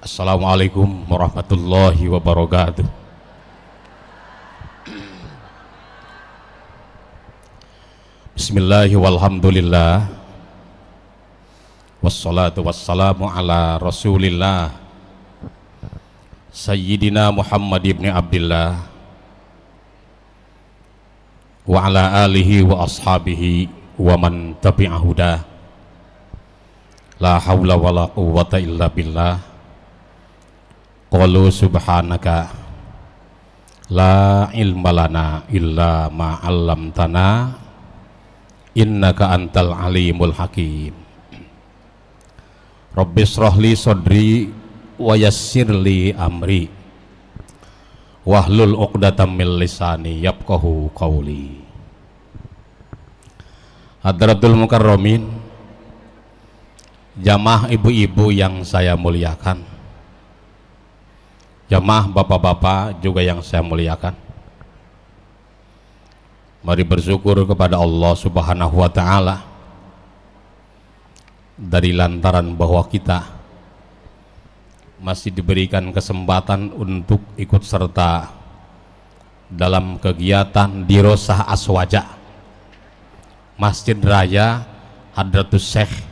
Assalamualaikum warahmatullahi wabarakatuh. Bismillahi walhamdulillah. Wassalatu wassalamu ala rasulillah Sayyidina Muhammad ibn Abdillah wa ala alihi wa ashabihi wa man tabi'ahuda. La hawla wa la quwwata illa billah. Qalu subhanaka la ilma lana illa ma 'allamtana innaka antal alimul hakim. Rabbi shrah li sadri wa yassir li amri wahlul 'uqdatam min lisani yafqahu qawli. Hadratul mukarramin, jamaah ibu-ibu yang saya muliakan, jamaah bapak-bapak juga yang saya muliakan, mari bersyukur kepada Allah Subhanahu wa ta'ala dari lantaran bahwa kita masih diberikan kesempatan untuk ikut serta dalam kegiatan Dirosah Aswaja Masjid Raya Hadratus Syekh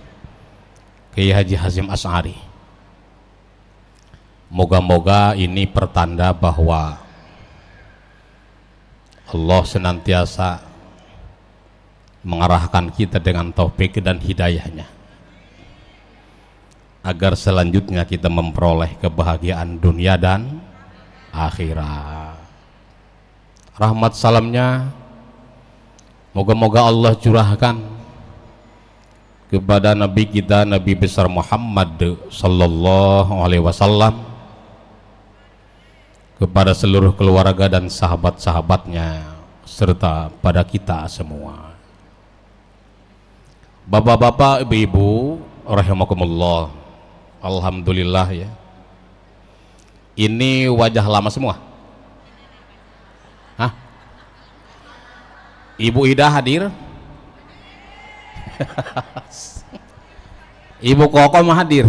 Kiai Haji Hasyim Asy'ari. Moga-moga ini pertanda bahwa Allah senantiasa mengarahkan kita dengan taufik dan hidayahnya agar selanjutnya kita memperoleh kebahagiaan dunia dan akhirat. Rahmat salamnya moga-moga Allah curahkan kepada Nabi kita, Nabi besar Muhammad sallallahu alaihi wasallam, kepada seluruh keluarga dan sahabat-sahabatnya, serta pada kita semua. Bapak-bapak, ibu-ibu, rahimakumullah, alhamdulillah ya. Ini wajah lama semua. Hah? Ibu Ida hadir? Ibu Koko mah hadir.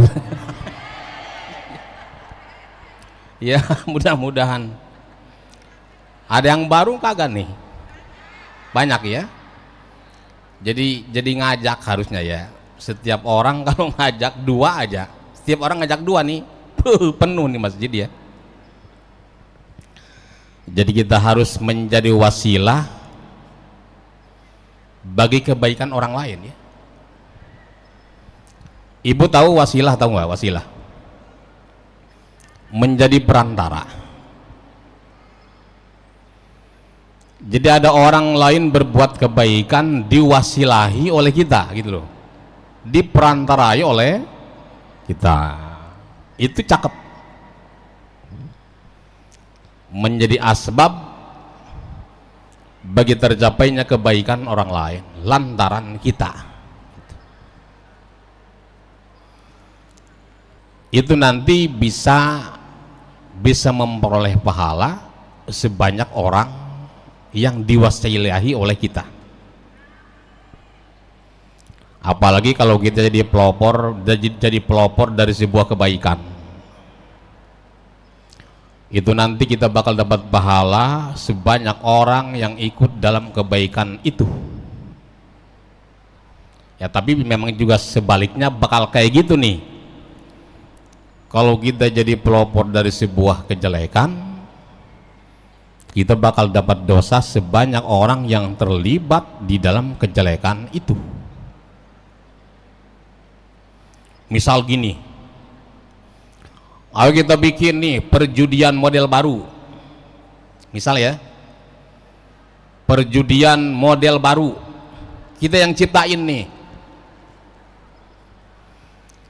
Ya, mudah-mudahan. Ada yang baru kagak nih? Banyak ya. Jadi ngajak harusnya ya. Setiap orang kalau ngajak dua aja. Setiap orang ngajak dua nih, penuh nih masjid ya. Jadi kita harus menjadi wasilah bagi kebaikan orang lain ya. Ibu tahu wasilah, tahu nggak wasilah? Menjadi perantara. Jadi ada orang lain berbuat kebaikan diwasilahi oleh kita gitu loh, diperantarai oleh kita. Itu cakep. Menjadi asbab bagi tercapainya kebaikan orang lain lantaran kita. Itu nanti bisa memperoleh pahala sebanyak orang yang diwasilahi oleh kita. Apalagi kalau kita jadi pelopor dari sebuah kebaikan, itu nanti kita bakal dapat pahala sebanyak orang yang ikut dalam kebaikan itu ya. Tapi memang juga sebaliknya bakal kayak gitu nih. Kalau kita jadi pelopor dari sebuah kejelekan, kita bakal dapat dosa sebanyak orang yang terlibat di dalam kejelekan itu. Misal gini, ayo kita bikin nih perjudian model baru. Misal ya, perjudian model baru, kita yang ciptain nih.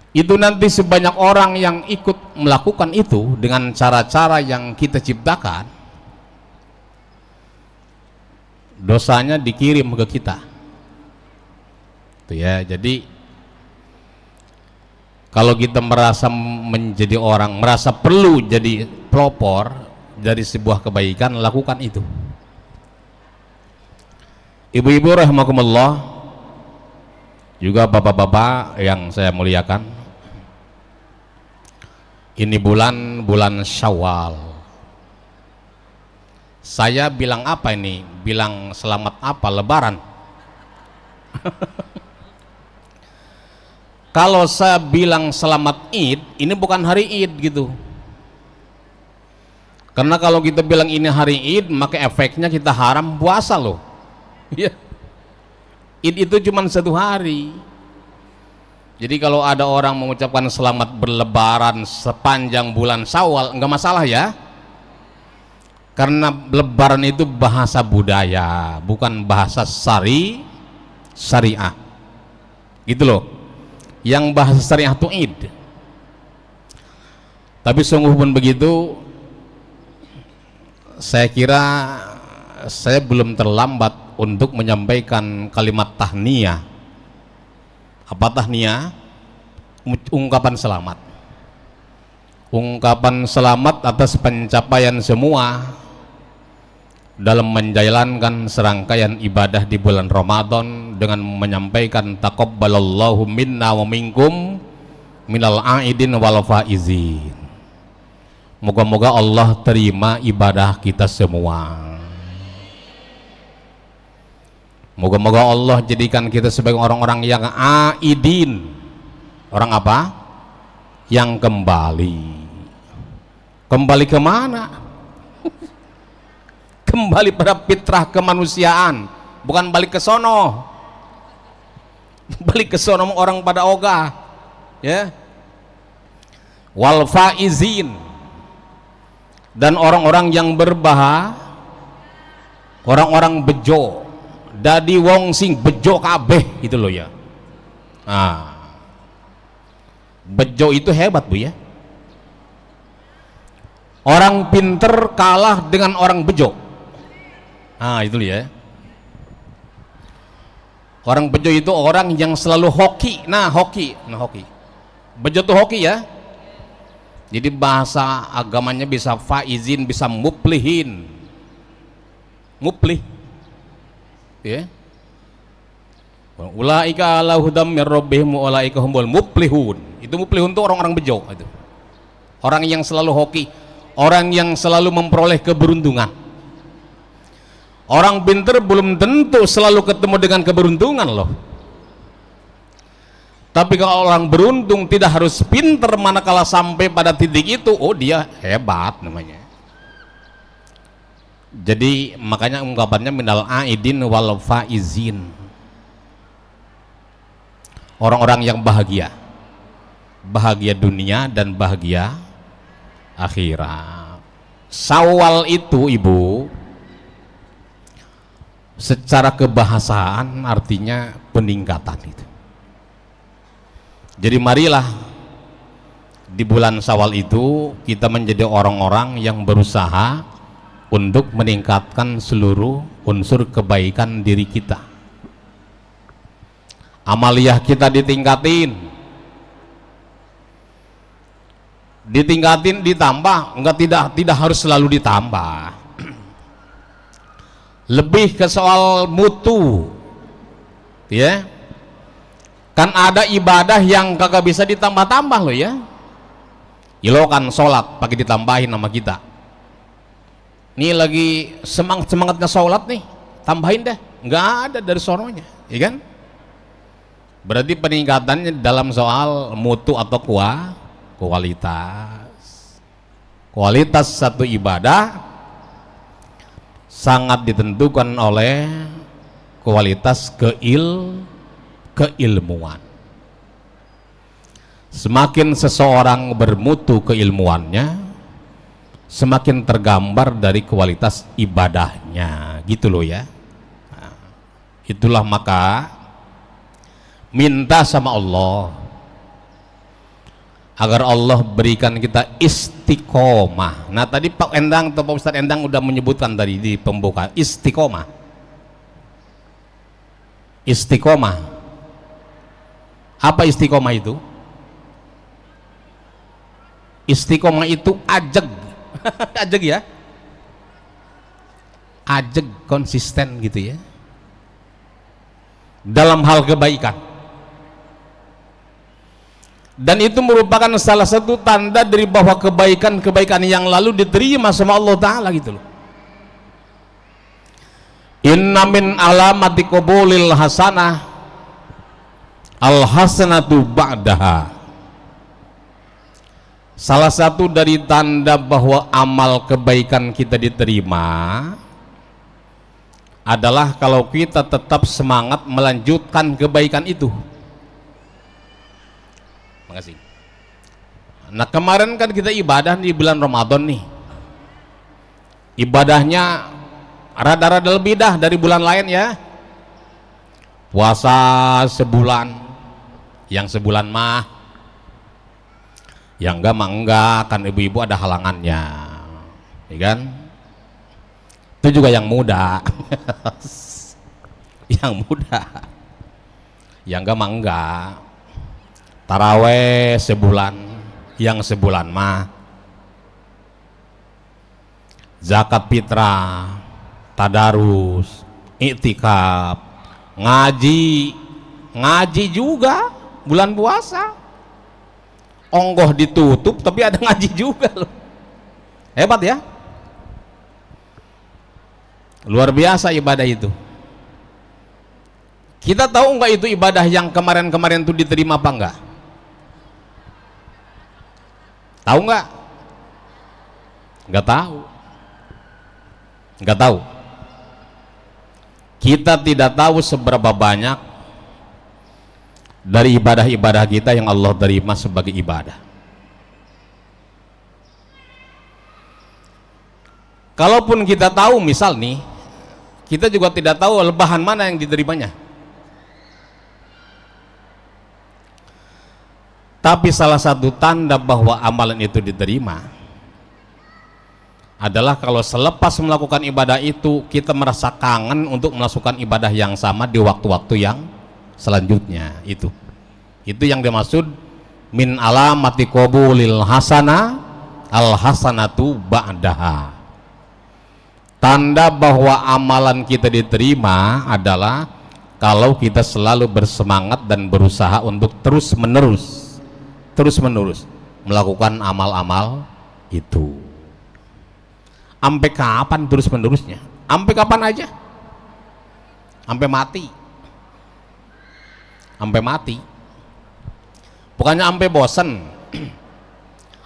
Itu nanti sebanyak orang yang ikut melakukan itu dengan cara-cara yang kita ciptakan, dosanya dikirim ke kita. Itu ya. Jadi kalau kita merasa menjadi orang, merasa perlu jadi pelopor dari sebuah kebaikan, lakukan itu. Ibu-ibu rahimakumullah, juga bapak-bapak yang saya muliakan, Ini bulan Syawal. Saya bilang apa ini? Bilang selamat apa? Lebaran. Kalau saya bilang selamat Id, ini bukan hari Id gitu. Karena kalau kita bilang ini hari Id, maka efeknya kita haram puasa loh. Ya. Id itu cuma 1 hari. Jadi kalau ada orang mengucapkan selamat berlebaran sepanjang bulan Syawal, enggak masalah ya. Karena lebaran itu bahasa budaya, bukan bahasa syariah. Gitu loh. Yang bahasa syariah itu Id. Tapi sungguh pun begitu, saya kira saya belum terlambat untuk menyampaikan kalimat tahniyah. Apa tahniyah? Ungkapan selamat. Ungkapan selamat atas pencapaian semua dalam menjalankan serangkaian ibadah di bulan Ramadan dengan menyampaikan taqabbalallahu minna wa minkum minal aidin wal faizin. Moga-moga Allah terima ibadah kita semua. Moga-moga Allah jadikan kita sebagai orang-orang yang aidin. Orang apa? Yang kembali. Kembali kemana? Kembali pada fitrah kemanusiaan, bukan balik ke sono. Balik ke sono orang pada ogah, ya. Wal faizin, dan orang-orang yang orang-orang bejo, dadi wong sing bejo kabeh gitu loh ya. Nah, bejo itu hebat Bu ya. Orang pinter kalah dengan orang bejo. Ah itu ya. Orang bejo itu orang yang selalu hoki. Hoki. Bejo tuh hoki ya. Jadi bahasa agamanya bisa faizin, bisa muplihin. Muplih. Ya. Ulaika ala hudam mir rabbihim wa ulaika humul muplihun. Itu muplihun tuh orang-orang bejo itu. Orang yang selalu hoki, orang yang selalu memperoleh keberuntungan. Orang pinter belum tentu selalu ketemu dengan keberuntungan loh. Tapi kalau orang beruntung tidak harus pinter, manakala sampai pada titik itu, oh dia hebat namanya. Jadi makanya ungkapannya minal aidin wal faizin. Orang-orang yang bahagia. Bahagia dunia dan bahagia akhirat. Syawal itu Ibu, secara kebahasaan artinya peningkatan itu. Jadi marilah di bulan Syawal itu kita menjadi orang-orang yang berusaha untuk meningkatkan seluruh unsur kebaikan diri kita. Amaliyah kita ditingkatin, ditambah, enggak, tidak harus selalu ditambah. Lebih ke soal mutu, ya. Kan ada ibadah yang kagak bisa ditambah-tambah loh ya. Ilokan sholat pakai ditambahin sama kita. Ini lagi semangatnya sholat nih, tambahin deh. Nggak ada dari sononya, ya kan? Berarti peningkatannya dalam soal mutu atau kualitas. Kualitas satu ibadah sangat ditentukan oleh kualitas keilmuan. Semakin seseorang bermutu keilmuannya, semakin tergambar dari kualitas ibadahnya, gitu loh ya. Nah, itulah maka minta sama Allah agar Allah berikan kita istiqomah. Nah tadi Pak Endang atau Pak Ustadz Endang udah menyebutkan tadi di pembuka istiqomah. Istiqomah. Apa istiqomah itu? Istiqomah itu ajeg. Ajeg ya. Ajeg, konsisten gitu ya. Dalam hal kebaikan. Dan itu merupakan salah satu tanda dari bahwa kebaikan-kebaikan yang lalu diterima sama Allah Ta'ala gitu loh. Inna min alamati qabulil hasanah al hasanatu ba'daha. Salah satu dari tanda bahwa amal kebaikan kita diterima adalah kalau kita tetap semangat melanjutkan kebaikan itu. Makasih. Nah, kemarin kan kita ibadah di bulan Ramadan nih. Ibadahnya rada-rada lebih dah dari bulan lain ya. Puasa sebulan, yang sebulan mah, yang enggak mah enggak, kan ibu-ibu ada halangannya, ya kan? Itu juga yang muda, yang muda, yang enggak mah enggak. Taraweh sebulan, yang sebulan mah, zakat fitrah, tadarus, iktikaf, ngaji juga bulan puasa. Onggoh ditutup tapi ada ngaji juga loh. Hebat ya, luar biasa ibadah itu. Kita tahu nggak itu ibadah yang kemarin-kemarin itu diterima apa enggak? Tahu nggak? Nggak tahu. Nggak tahu. Kita tidak tahu seberapa banyak dari ibadah-ibadah kita yang Allah terima sebagai ibadah. Kalaupun kita tahu, misal nih, kita juga tidak tahu lebahan mana yang diterimanya. Tapi salah satu tanda bahwa amalan itu diterima adalah kalau selepas melakukan ibadah itu kita merasa kangen untuk melakukan ibadah yang sama di waktu-waktu yang selanjutnya. Itu yang dimaksud min alamati qabulil hasanah al hasanatu ba'daha. Tanda bahwa amalan kita diterima adalah kalau kita selalu bersemangat dan berusaha untuk terus menerus melakukan amal-amal itu. Sampai kapan terus menerusnya? Sampai kapan aja? Sampai mati. Sampai mati. Bukannya sampai bosan.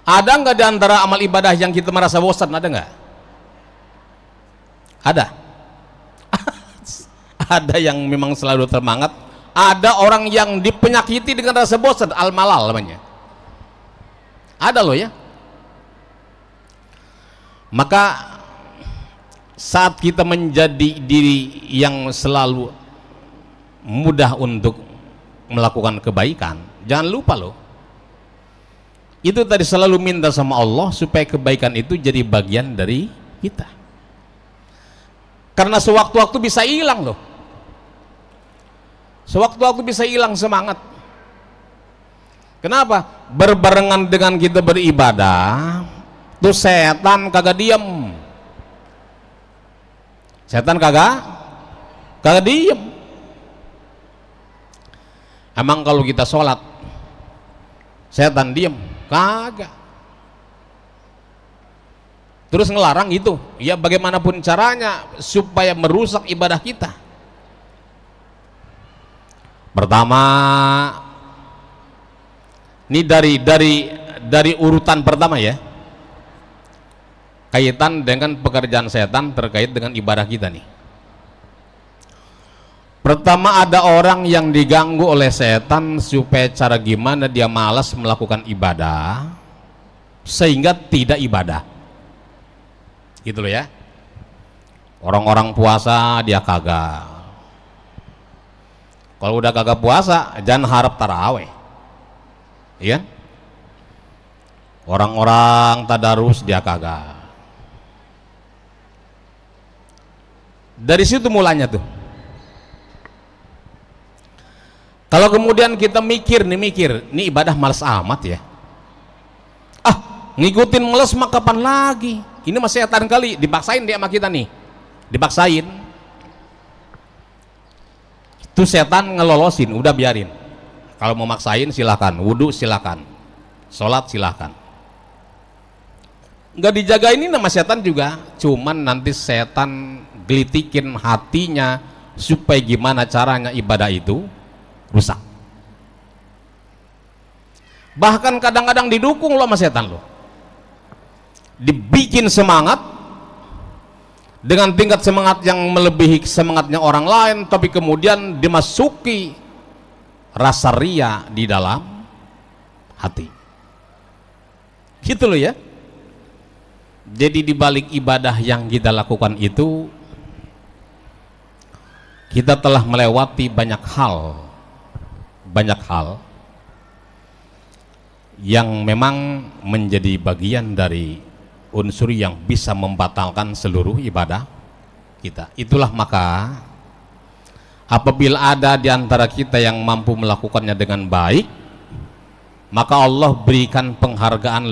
Ada nggak di antara amal ibadah yang kita merasa bosan? Ada nggak? Ada. Ada yang memang selalu semangat. Ada orang yang dipenyakiti dengan rasa bosan, al-malal namanya. Ada loh ya. Maka saat kita menjadi diri yang selalu mudah untuk melakukan kebaikan, jangan lupa loh, itu tadi selalu minta sama Allah supaya kebaikan itu jadi bagian dari kita. Karena sewaktu-waktu bisa hilang loh, sewaktu-waktu bisa hilang semangat. Kenapa? Berbarengan dengan kita beribadah tuh setan kagak diem. Setan kagak diem. Emang kalau kita sholat setan diem? Kagak. Terus ngelarang itu, ya bagaimanapun caranya supaya merusak ibadah kita. Pertama, ini dari urutan pertama ya, kaitan dengan pekerjaan setan terkait dengan ibadah kita nih. Pertama, ada orang yang diganggu oleh setan supaya cara gimana dia malas melakukan ibadah sehingga tidak ibadah, gitu loh ya. Orang-orang puasa dia kagak. Kalau udah kagak puasa jangan harap taraweh, iya. Orang-orang tadarus dia kagak. Dari situ mulanya tuh. Kalau kemudian kita mikir, ini ibadah malas amat ya. Ngikutin malas mah kapan lagi? Ini masih setan kali, dipaksain dia sama kita nih. Dipaksain. Itu setan ngelolosin, udah biarin. Kalau mau maksain silahkan, wudhu silahkan, sholat silahkan. Nggak dijaga ini nama setan juga, cuman nanti setan gelitikin hatinya supaya gimana caranya ibadah itu rusak. Bahkan kadang-kadang didukung lo sama setan lo, dibikin semangat dengan tingkat semangat yang melebihi semangatnya orang lain, tapi kemudian dimasuki rasa ria di dalam hati. Gitu loh ya. Jadi di balik ibadah yang kita lakukan itu, kita telah melewati banyak hal yang memang menjadi bagian dari unsur yang bisa membatalkan seluruh ibadah kita. Itulah maka apabila ada di antara kita yang mampu melakukannya dengan baik, maka Allah berikan penghargaan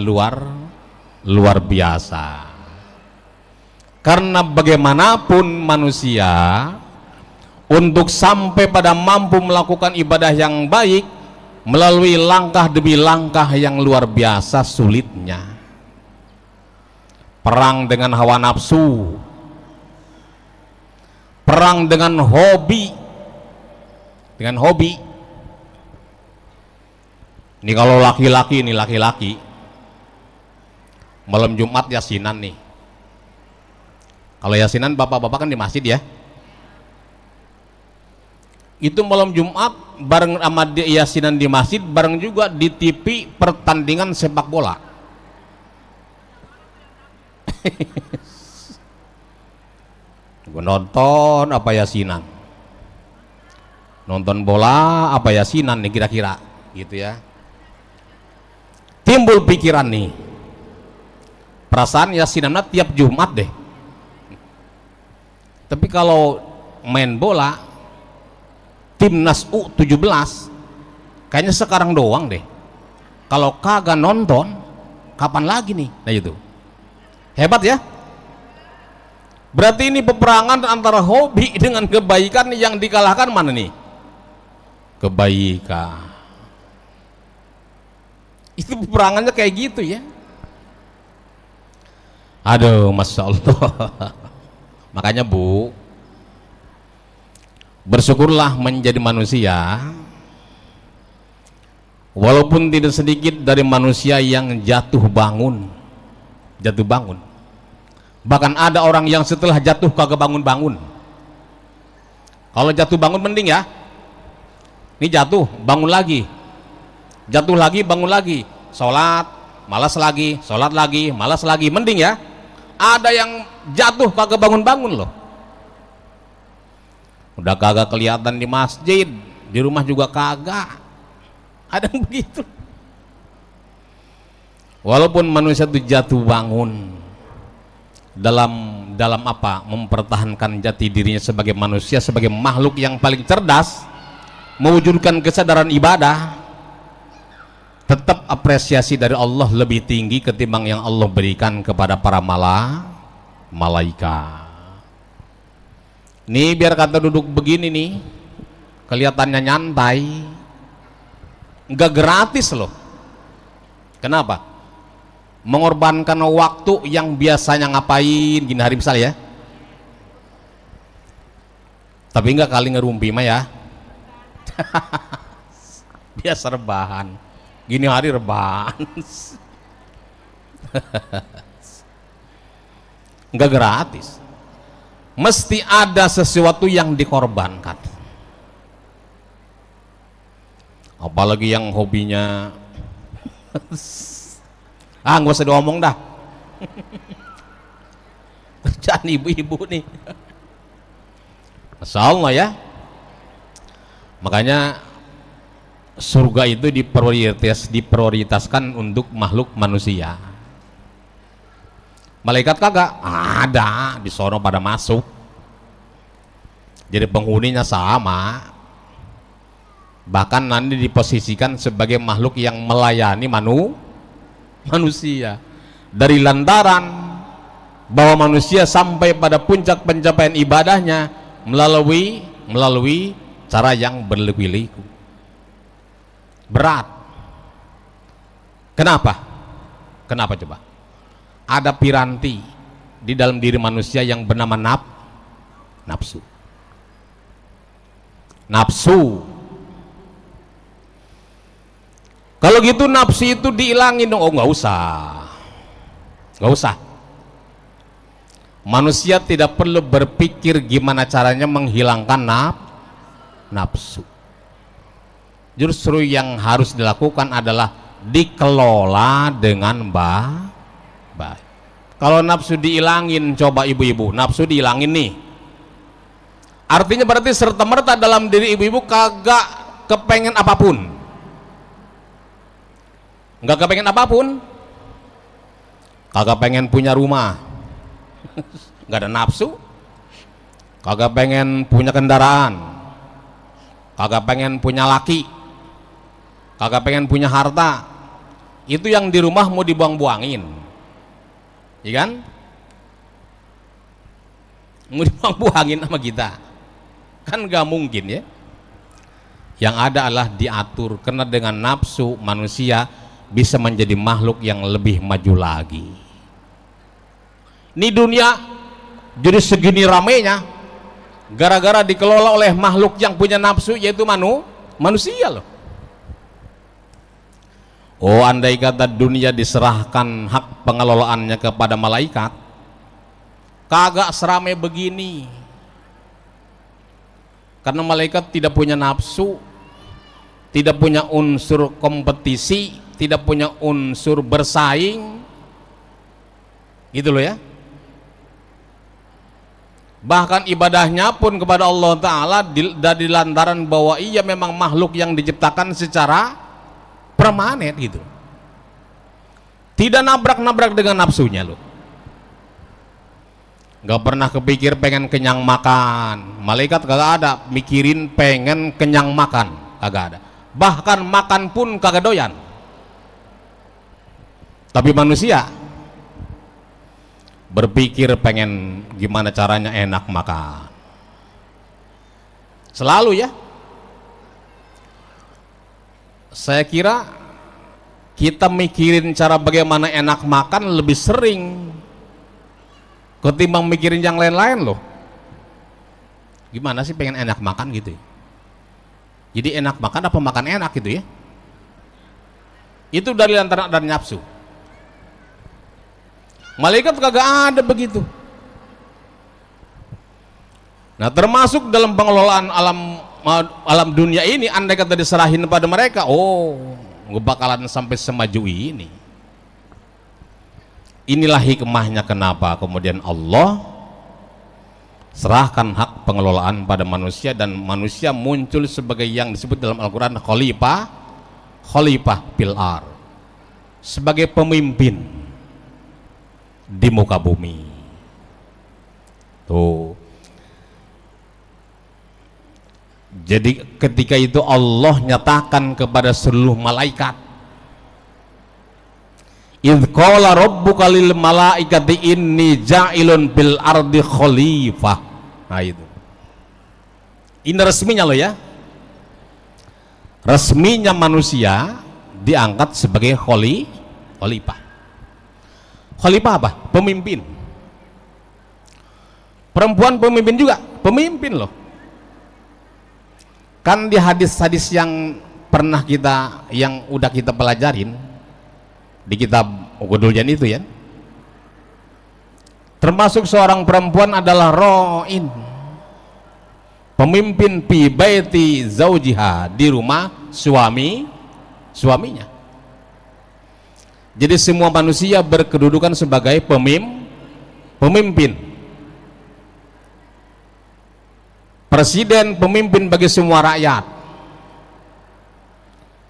luar biasa. Karena bagaimanapun manusia untuk sampai pada mampu melakukan ibadah yang baik melalui langkah demi langkah yang luar biasa sulitnya. Perang dengan hawa nafsu, perang dengan hobi. Ini kalau laki-laki, malam Jumat yasinan nih. Kalau yasinan bapak-bapak kan di masjid ya. Itu malam Jumat bareng sama yasinan di masjid, bareng juga di TV pertandingan sepak bola. Gue nonton apa yasinan, nonton bola apa yasinan nih kira-kira gitu ya. Timbul pikiran nih, perasaan yasinannya tiap Jumat deh. Tapi kalau main bola timnas U17 kayaknya sekarang doang deh. Kalau kagak nonton kapan lagi nih? Nah itu hebat ya. Berarti ini peperangan antara hobi dengan kebaikan, yang dikalahkan mana nih? Kebaikan. Itu peperangannya kayak gitu ya. Aduh, Masya Allah. Makanya Bu, bersyukurlah menjadi manusia, walaupun tidak sedikit dari manusia yang jatuh bangun. Bahkan ada orang yang setelah jatuh kagak bangun-bangun. Kalau jatuh bangun mending ya, ini jatuh bangun lagi, jatuh lagi bangun lagi, sholat malas lagi, sholat lagi malas lagi, mending ya. Ada yang jatuh kagak bangun-bangun loh, udah kagak kelihatan di masjid, di rumah juga kagak. Ada yang begitu. Walaupun manusia itu jatuh bangun dalam apa? Mempertahankan jati dirinya sebagai manusia, sebagai makhluk yang paling cerdas, mewujudkan kesadaran ibadah, tetap apresiasi dari Allah lebih tinggi ketimbang yang Allah berikan kepada para malaikat. Nih biar kata duduk begini nih kelihatannya nyantai, nggak gratis loh. Kenapa? Mengorbankan waktu yang biasanya ngapain gini hari misal ya, tapi nggak kali ngerumpi mah ya. Biasa rebahan, gini hari rebahan. Nggak gratis, mesti ada sesuatu yang dikorbankan. Apalagi yang hobinya nggak usah diomong dah. Kerjaan ibu-ibu nih. Masya Allah ya. Makanya surga itu diprioritaskan untuk makhluk manusia. Malaikat kagak ada, di sono pada masuk. Jadi penghuninya sama. Bahkan nanti diposisikan sebagai makhluk yang melayani manusia. Dari lantaran bahwa manusia sampai pada puncak pencapaian ibadahnya melalui cara yang berliku-liku. berat. Kenapa? Kenapa coba? Ada piranti di dalam diri manusia yang bernama nafsu. Nafsu. Kalau gitu nafsu itu dihilangin dong. Oh, nggak usah. Nggak usah. Manusia tidak perlu berpikir gimana caranya menghilangkan nafsu. Justru yang harus dilakukan adalah dikelola dengan baik. Kalau nafsu dihilangin, coba ibu-ibu, nafsu dihilangin nih, artinya berarti serta-merta dalam diri ibu-ibu kagak kepengen apapun, nggak kepengen apapun, kagak pengen punya rumah, nggak ada nafsu, kagak pengen punya kendaraan, kagak pengen punya laki, kagak pengen punya harta. Itu yang di rumah mau dibuang-buangin, ya kan? Mau dibuang-buangin sama kita kan nggak mungkin ya. Yang ada adalah diatur, karena dengan nafsu manusia bisa menjadi makhluk yang lebih maju lagi. Ini dunia jadi segini ramenya gara-gara dikelola oleh makhluk yang punya nafsu, yaitu manusia loh. Oh, andai kata dunia diserahkan hak pengelolaannya kepada malaikat, kagak seramai begini. Karena malaikat tidak punya nafsu, tidak punya unsur kompetisi, tidak punya unsur bersaing, gitu loh ya. Bahkan ibadahnya pun kepada Allah Ta'ala dari lantaran bahwa ia memang makhluk yang diciptakan secara permanen gitu, tidak nabrak-nabrak dengan nafsunya loh. Gak pernah kepikir pengen kenyang makan. Malaikat kagak ada mikirin pengen kenyang makan, kagak ada. Bahkan makan pun kagak doyan. Tapi manusia berpikir pengen gimana caranya enak makan selalu ya. Saya kira kita mikirin cara bagaimana enak makan lebih sering ketimbang mikirin yang lain-lain loh. Gimana sih pengen enak makan gitu ya? Jadi enak makan apa makan enak gitu ya? Itu dari lantaran dari nafsu. Malaikat kagak ada begitu. Nah, termasuk dalam pengelolaan alam dunia ini, andai kata diserahin pada mereka, oh, bakalan sampai semaju ini. Inilah hikmahnya kenapa kemudian Allah serahkan hak pengelolaan pada manusia, dan manusia muncul sebagai yang disebut dalam Al-Quran khalifah fil ardh, sebagai pemimpin di muka bumi. Tuh. Jadi ketika itu Allah nyatakan kepada seluruh malaikat, idz qala rabbuka lil malaikati inni ja'ilun bil ardi khalifah. Nah itu, ini resminya loh ya, resminya manusia diangkat sebagai khalifah. Khalifah apa? Pemimpin. Perempuan pemimpin juga, pemimpin loh. Kan di hadis-hadis yang pernah kita, yang udah kita pelajarin di kitab Ghudul itu ya, termasuk seorang perempuan adalah ro'in, pemimpin fi baiti zaujiha, di rumah suaminya. Jadi semua manusia berkedudukan sebagai pemimpin. Presiden pemimpin bagi semua rakyat,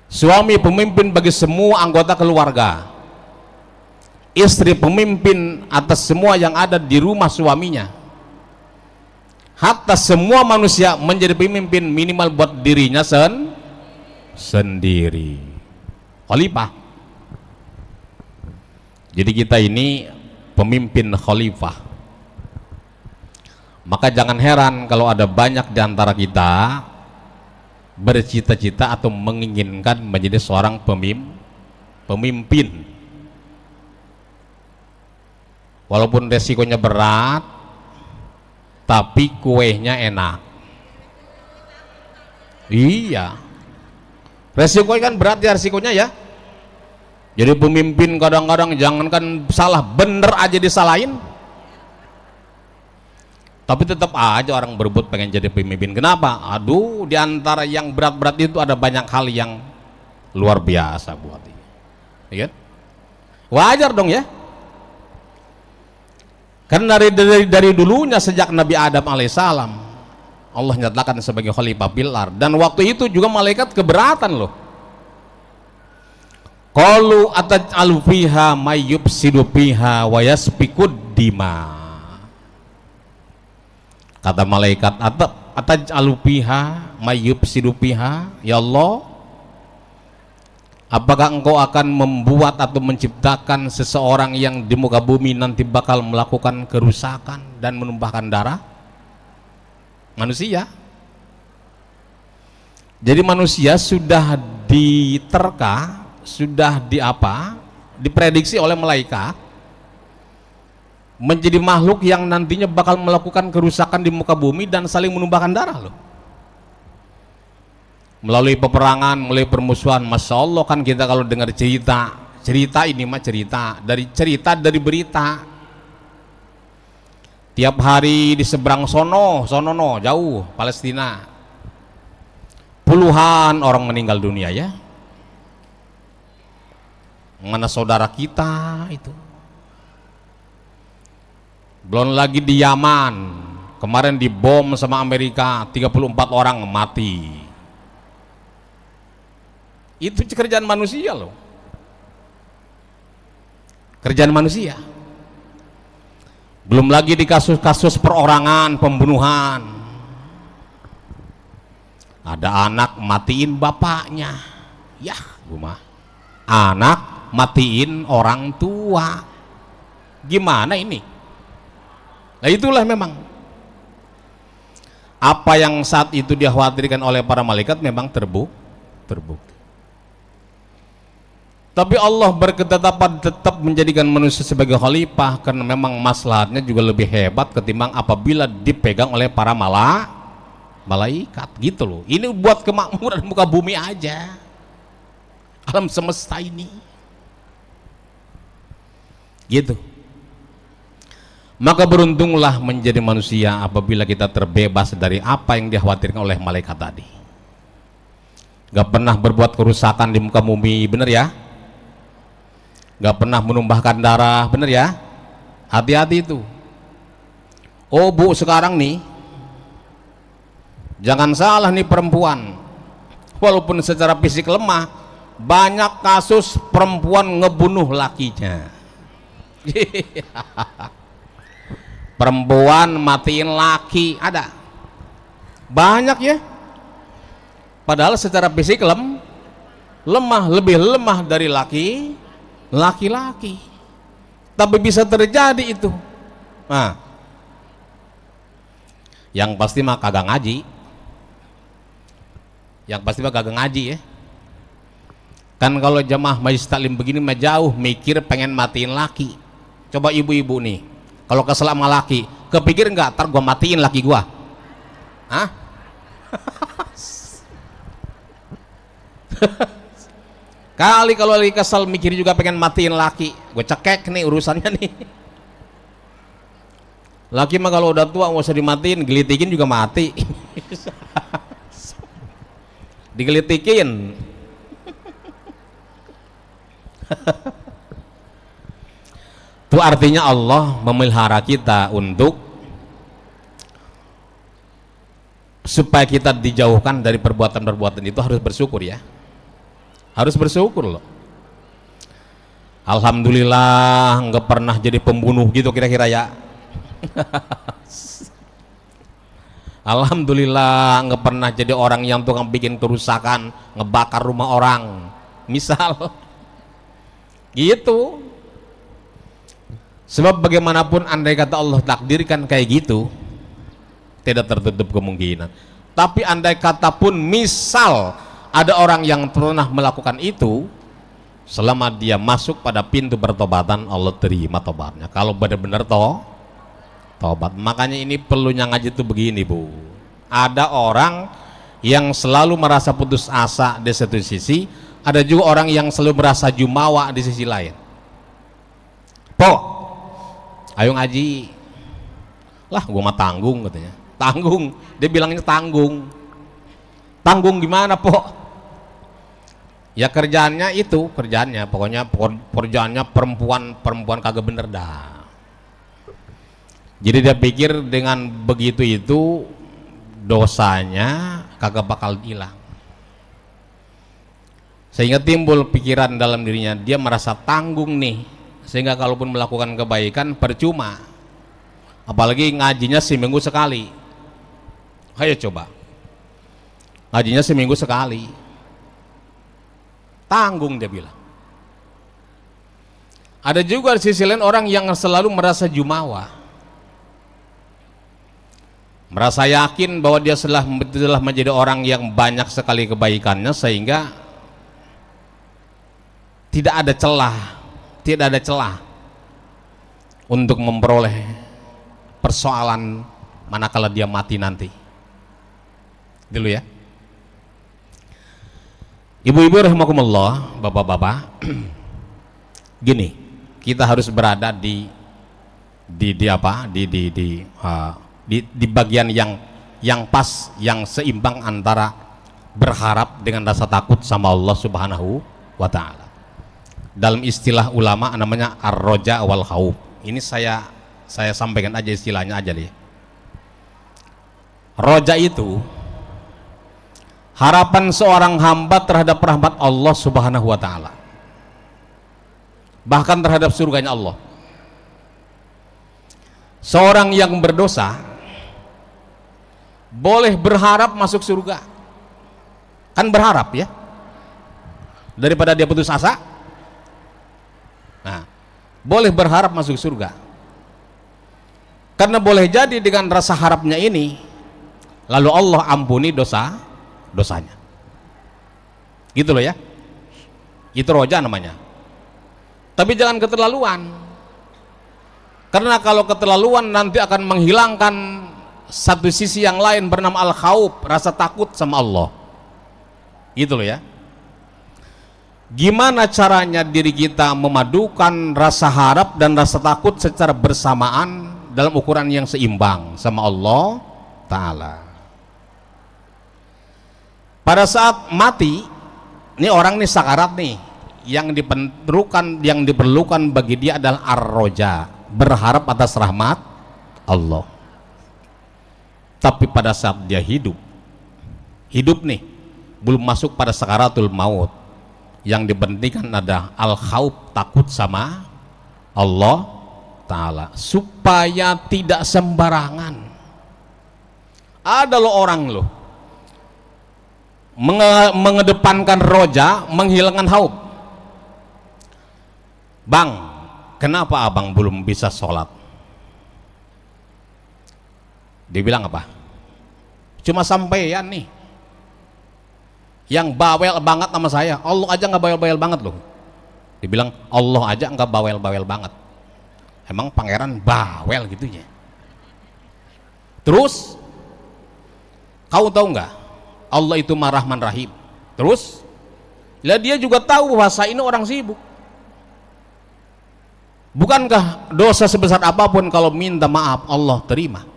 suami pemimpin bagi semua anggota keluarga, istri pemimpin atas semua yang ada di rumah suaminya. Hatta semua manusia menjadi pemimpin minimal buat dirinya sendiri. Khalifah. Jadi kita ini pemimpin khalifah. Maka jangan heran kalau ada banyak di antara kita bercita-cita atau menginginkan menjadi seorang pemimpin. Walaupun resikonya berat, tapi kuehnya enak. Iya, resikonya kan berat ya, resikonya ya. Jadi pemimpin kadang-kadang jangankan salah, bener aja disalahin. Tapi tetap aja orang berebut pengen jadi pemimpin. Kenapa? Aduh, diantara yang berat-berat itu ada banyak hal yang luar biasa buat dia. Ya kan? Wajar dong ya. Karena dari dulunya sejak Nabi Adam alaihissalam Allah nyatakan sebagai khalifah fil ardh, dan waktu itu juga malaikat keberatan loh. Qalu ataj'alu fiha may yufsidu fiha wa yasfikud dima. Kata malaikat, ataj'alu fiha may yufsidu fiha, ya Allah, apakah engkau akan membuat atau menciptakan seseorang yang di muka bumi nanti bakal melakukan kerusakan dan menumpahkan darah manusia? Jadi manusia sudah diterka, sudah diprediksi oleh malaikat menjadi makhluk yang nantinya bakal melakukan kerusakan di muka bumi dan saling menumpahkan darah loh. Melalui peperangan, melalui permusuhan. Masya Allah, kan kita kalau dengar cerita ini mah cerita dari berita. Tiap hari di seberang sono jauh Palestina, puluhan orang meninggal dunia ya. Mana saudara kita itu. Belum lagi di Yaman, kemarin dibom sama Amerika, 34 orang mati. Itu kerjaan manusia loh, kerjaan manusia. Belum lagi di kasus-kasus perorangan, pembunuhan. Ada anak matiin bapaknya, ya gua anak matiin orang tua, gimana ini? Nah itulah memang apa yang saat itu dikhawatirkan oleh para malaikat memang terbukti. Tapi Allah berketetapan tetap menjadikan manusia sebagai khalifah karena memang maslahatnya juga lebih hebat ketimbang apabila dipegang oleh para malaikat gitu loh. Ini buat kemakmuran muka bumi aja, alam semesta ini gitu. Maka beruntunglah menjadi manusia apabila kita terbebas dari apa yang dikhawatirkan oleh malaikat tadi. Gak pernah berbuat kerusakan di muka bumi, bener ya? Gak pernah menumpahkan darah, bener ya? Hati-hati itu. Oh bu, sekarang nih jangan salah nih perempuan, walaupun secara fisik lemah, banyak kasus perempuan ngebunuh lakinya. Perempuan matiin laki ada banyak ya, padahal secara fisik lemah, lebih lemah dari laki-laki, tapi bisa terjadi itu. Nah, yang pasti mah kagak ngaji, ya kan. Kalau jamaah majelis taklim begini mah jauh mikir pengen matiin laki. Coba ibu-ibu nih, kalau kesel sama laki, kepikir nggak ntar gua matiin laki gua? Hah? Kali kalau lagi kesel mikir juga pengen matiin laki, gue cekek nih urusannya nih. Laki mah kalau udah tua nggak usah dimatiin, gelitikin juga mati. Digelitikin. Itu artinya Allah memelihara kita untuk supaya kita dijauhkan dari perbuatan-perbuatan itu. Harus bersyukur ya, harus bersyukur loh. Alhamdulillah nggak pernah jadi pembunuh gitu kira-kira ya. Alhamdulillah nggak pernah jadi orang yang tukang bikin kerusakan, ngebakar rumah orang misal gitu. Sebab bagaimanapun andai kata Allah takdirkan kayak gitu, tidak tertutup kemungkinan Tapi andai kata pun misal ada orang yang pernah melakukan itu, selama dia masuk pada pintu bertobatan, Allah terima tobatnya kalau benar-benar tobat. Makanya ini perlunya ngaji itu begini, Bu. Ada orang yang selalu merasa putus asa di satu sisi, ada juga orang yang selalu merasa jumawa di sisi lain. Po, ayo ngaji. Lah, gua mah tanggung katanya. Tanggung, dia bilangnya tanggung. Tanggung gimana, Po? Ya kerjaannya itu, pokoknya kerjaannya perempuan kagak bener dah. Jadi dia pikir dengan begitu itu dosanya kagak bakal hilang. Sehingga timbul pikiran dalam dirinya, dia merasa tanggung nih, sehingga kalaupun melakukan kebaikan percuma. Apalagi ngajinya seminggu sekali. Ayo coba, ngajinya seminggu sekali, tanggung dia bilang. Ada juga di sisi lain orang yang selalu merasa jumawa, merasa yakin bahwa dia telah menjadi orang yang banyak sekali kebaikannya, sehingga tidak ada celah untuk memperoleh persoalan manakala dia mati nanti. Dulu ya, ibu-ibu rahimakumullah, bapak-bapak, gini, kita harus berada di bagian yang pas, yang seimbang antara berharap dengan rasa takut sama Allah Subhanahu wa Ta'ala. Dalam istilah ulama namanya ar-roja wal khauf. Ini saya sampaikan aja istilahnya aja deh. Roja itu harapan seorang hamba terhadap rahmat Allah Subhanahu wa Ta'ala, bahkan terhadap surganya Allah. Seorang yang berdosa boleh berharap masuk surga, kan berharap ya, daripada dia putus asa. Nah, boleh berharap masuk surga, karena boleh jadi dengan rasa harapnya ini lalu Allah ampuni dosanya, gitu loh ya. Itu roja namanya. Tapi jangan keterlaluan, karena kalau keterlaluan nanti akan menghilangkan satu sisi yang lain bernama al-khauf, rasa takut sama Allah, gitu loh ya. Gimana caranya diri kita memadukan rasa harap dan rasa takut secara bersamaan dalam ukuran yang seimbang sama Allah Ta'ala. Pada saat mati, ini orang nih sakarat nih, yang diperlukan bagi dia adalah ar-roja, berharap atas rahmat Allah. Tapi pada saat dia hidup nih, belum masuk pada sakaratul maut, yang dipentingkan ada al-khauf, takut sama Allah Ta'ala, supaya tidak sembarangan. Ada loh orang loh mengedepankan roja, menghilangkan khauf. Bang, kenapa abang belum bisa sholat? Dibilang apa? Cuma sampeyan nih yang bawel banget sama saya. Allah aja nggak bawel-bawel banget loh. Dibilang Allah aja nggak bawel-bawel banget. Emang pangeran bawel gitu ya? Terus kau tahu nggak, Allah itu Mar-Rahman Rahim. Terus lah dia juga tahu bahasa ini orang sibuk. Bukankah dosa sebesar apapun kalau minta maaf Allah terima?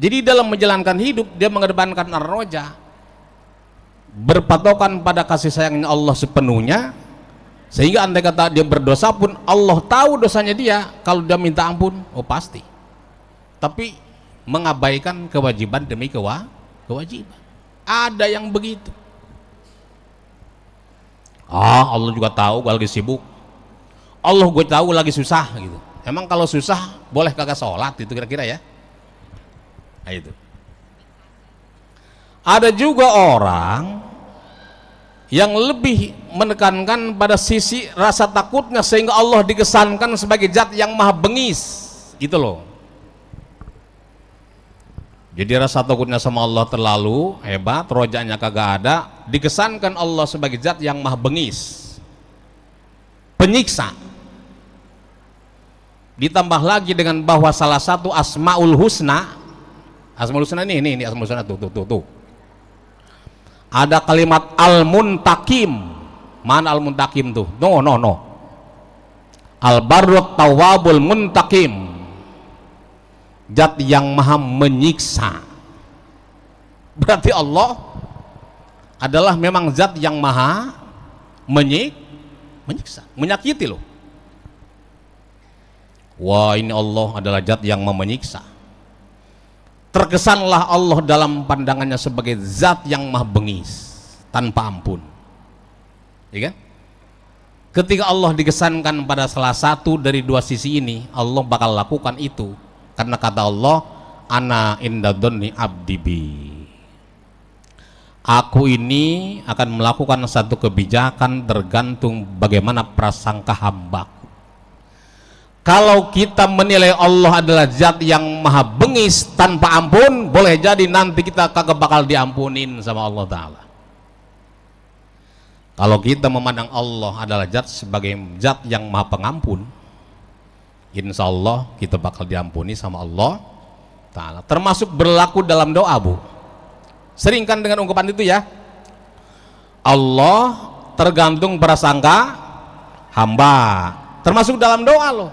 Jadi dalam menjalankan hidup dia mengedepankan ar-roja, berpatokan pada kasih sayangnya Allah sepenuhnya, sehingga andai kata dia berdosa pun Allah tahu dosanya dia, kalau dia minta ampun oh pasti. Tapi mengabaikan kewajiban demi kewajiban. Ada yang begitu. Allah juga tahu gue lagi sibuk, Allah gue tahu lagi susah gitu. Emang kalau susah boleh kagak sholat itu kira-kira ya? Nah, itu. Ada juga orang yang lebih menekankan pada sisi rasa takutnya, sehingga Allah dikesankan sebagai zat yang maha bengis gitu loh. Jadi rasa takutnya sama Allah terlalu hebat, rojanya kagak ada, dikesankan Allah sebagai zat yang maha bengis, penyiksa. Ditambah lagi dengan bahwa salah satu asmaul husna ini asmaul husna tuh. Ada kalimat al-muntakim. Mana al-muntakim tuh? No. Al-barrut tawabul muntakim. Zat yang maha menyiksa. Berarti Allah adalah memang zat yang maha menyiksa, menyakiti loh. Wah, ini Allah adalah zat yang menyiksa. Terkesanlah Allah dalam pandangannya sebagai zat yang maha bengis, tanpa ampun. Ya kan? Ketika Allah dikesankan pada salah satu dari dua sisi ini, Allah bakal lakukan itu. Karena kata Allah, ana inda dzanni abdi bi. Aku ini akan melakukan satu kebijakan tergantung bagaimana prasangka hambaku. Kalau kita menilai Allah adalah zat yang maha bengis tanpa ampun, boleh jadi nanti kita kagak bakal diampunin sama Allah Ta'ala. Kalau kita memandang Allah adalah zat sebagai zat yang maha pengampun, insya Allah kita bakal diampuni sama Allah Ta'ala. Termasuk berlaku dalam doa, Bu. Sering kan dengan ungkapan itu ya, Allah tergantung prasangka hamba, termasuk dalam doa loh.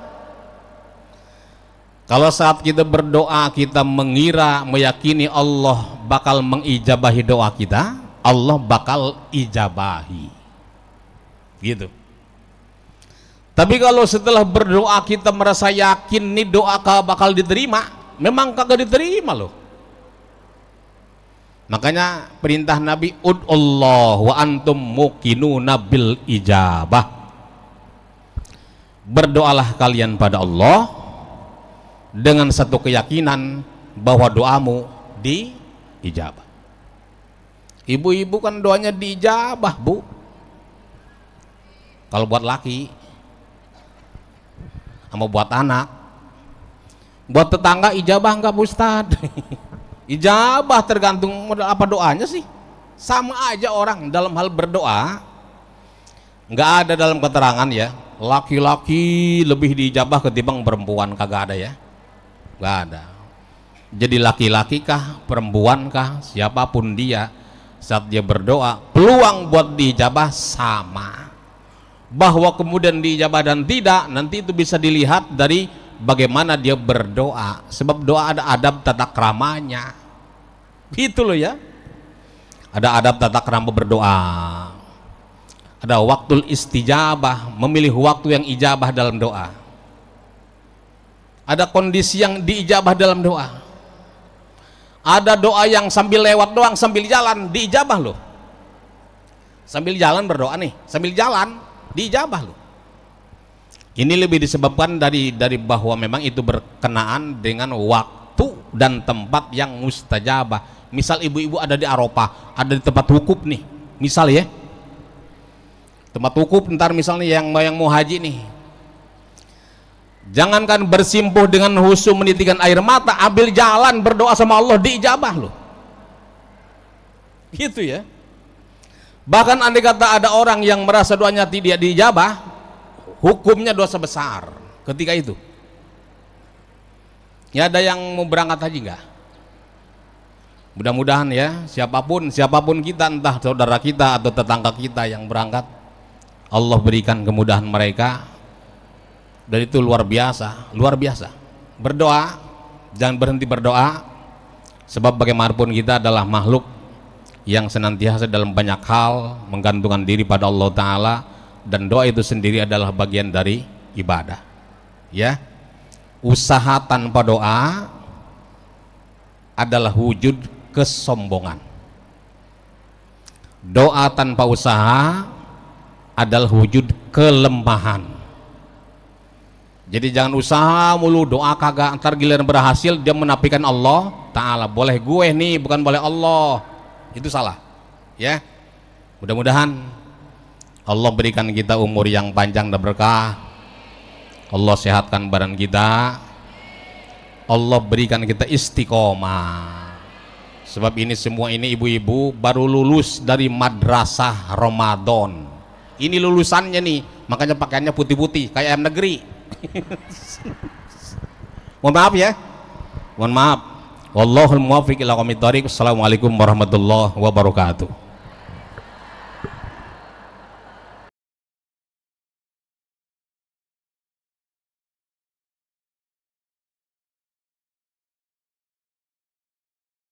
Kalau saat kita berdoa kita mengira, meyakini Allah bakal mengijabahi doa kita, Allah bakal ijabahi gitu. Tapi kalau setelah berdoa kita merasa yakin nih doa bakal diterima, memang kagak diterima loh. Makanya perintah Nabi, ud'ullah wa antum muqinuna bil ijabah. Berdoalah kalian pada Allah dengan satu keyakinan bahwa doamu diijabah. Ibu-ibu kan doanya diijabah, Bu. Kalau buat laki sama buat anak, buat tetangga ijabah enggak, Bu Ustad? Ijabah tergantung apa doanya sih. Sama aja orang dalam hal berdoa. Enggak ada dalam keterangan ya laki-laki lebih diijabah ketimbang perempuan, kagak ada ya. Enggak ada. Jadi laki-laki kah, perempuan kah, siapapun dia, saat dia berdoa peluang buat diijabah sama. Bahwa kemudian diijabah dan tidak, nanti itu bisa dilihat dari bagaimana dia berdoa. Sebab doa ada adab tata kramanya gitu loh ya. Ada adab tata krama berdoa, ada waktul istijabah, memilih waktu yang ijabah dalam doa, ada kondisi yang diijabah dalam doa. Ada doa yang sambil lewat doang, sambil jalan diijabah loh. Sambil jalan berdoa nih, sambil jalan diijabah loh. Ini lebih disebabkan dari bahwa memang itu berkenaan dengan waktu dan tempat yang mustajabah. Misal ibu-ibu ada di Arafah, ada di tempat wukuf nih, misal ya, tempat wukuf ntar misalnya yang mau haji nih, jangankan bersimpuh dengan husu menitikan air mata, ambil jalan berdoa sama Allah diijabah loh, gitu ya. Bahkan andai kata ada orang yang merasa doanya tidak diijabah, hukumnya dosa besar ketika itu. Ya, ada yang mau berangkat haji enggak? Mudah-mudahan ya, siapapun kita, entah saudara kita atau tetangga kita yang berangkat, Allah berikan kemudahan mereka. Dan itu luar biasa, luar biasa. Berdoa, jangan berhenti berdoa, sebab bagaimanapun kita adalah makhluk yang senantiasa dalam banyak hal menggantungkan diri pada Allah Ta'ala, dan doa itu sendiri adalah bagian dari ibadah ya. Usaha tanpa doa adalah wujud kesombongan. Doa tanpa usaha adalah wujud kelemahan. Jadi jangan usaha mulu, doa kagak, ntar giliran berhasil dia menafikan Allah Ta'ala. Boleh gue nih, bukan boleh Allah. Itu salah ya. Mudah-mudahan Allah berikan kita umur yang panjang dan berkah. Allah sehatkan badan kita. Allah berikan kita istiqomah. Sebab ini semua ini ibu-ibu baru lulus dari madrasah Ramadan. Ini lulusannya nih, makanya pakaiannya putih-putih kayak ayam negeri. Mohon maaf ya. Mohon maaf. Wallahul muwaffiq ila aqwamit thoriq. Assalamualaikum warahmatullahi wabarakatuh.